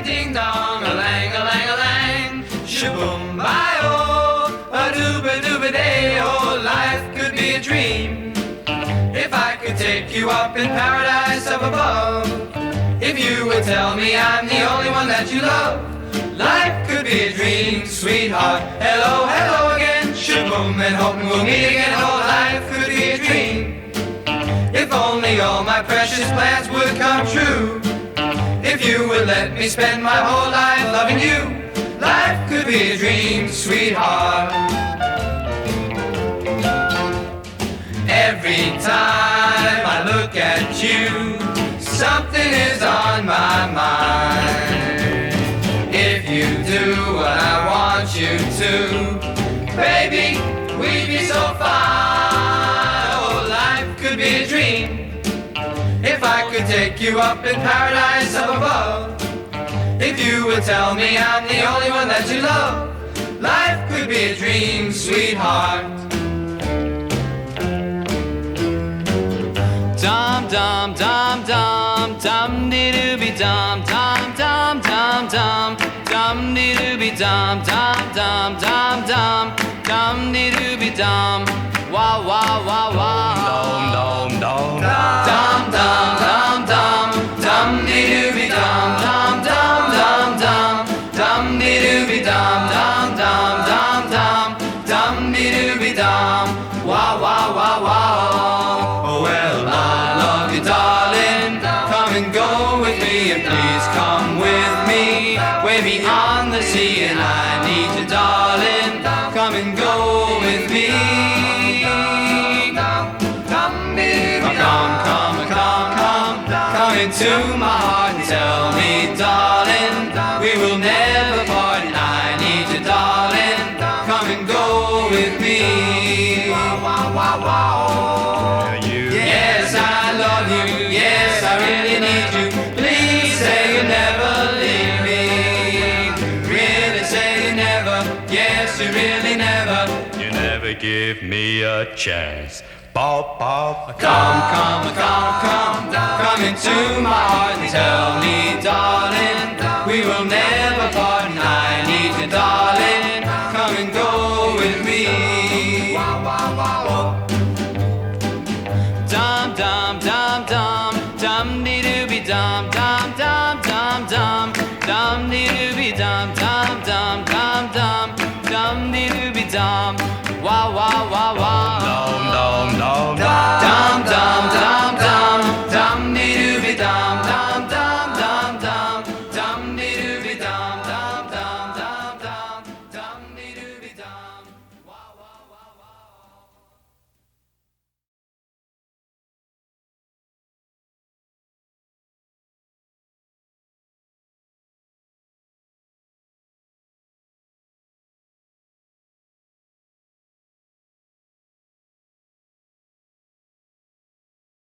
ding dong, a lang, a lang, a lang. Shaboom, bye, oh, a dooba dooba day. Oh, life could be a dream if I could take you up in paradise up above. If you would tell me I'm the only one that you love. Life could be a dream, sweetheart. Hello, hello again. Shaboom, and hoping we'll meet again. Oh, life could be a dream if only all my precious plans would come true. If you would let me spend my whole life loving you. Life could be a dream, sweetheart. Every time I look at you, something is on my mind. If you do what I want you to, baby, we'd be so fine. Oh, life could be a dream if I could take you up in paradise up above. If you would tell me I'm the only one that you love. Life could be a dream, sweetheart. Dum dum dum dum dum dee doo be dum dum dum dum dum dum dee doo be dum dum dum dum dum dum dee doo be dum wow wow wow wow dum dum dum dum dum dum dum dee doo be dum dum dum dum dum dum dee doo be dum dum dum dum dum dum dee doo be dum wow wow wow wow. Oh well, darling, come and go with me, and please come with me, way beyond the sea, and I need you, darling, come and go with me. Come into my heart and tell me, darling, we will never part, and I need you, darling, come and go with me. Wow, wow, wow. Yes, I love you. Yes, I really need you. Please say you'll never leave me. Really say you never. Yes, you really never. You never give me a chance. Pop, pop. Come into my heart and tell me,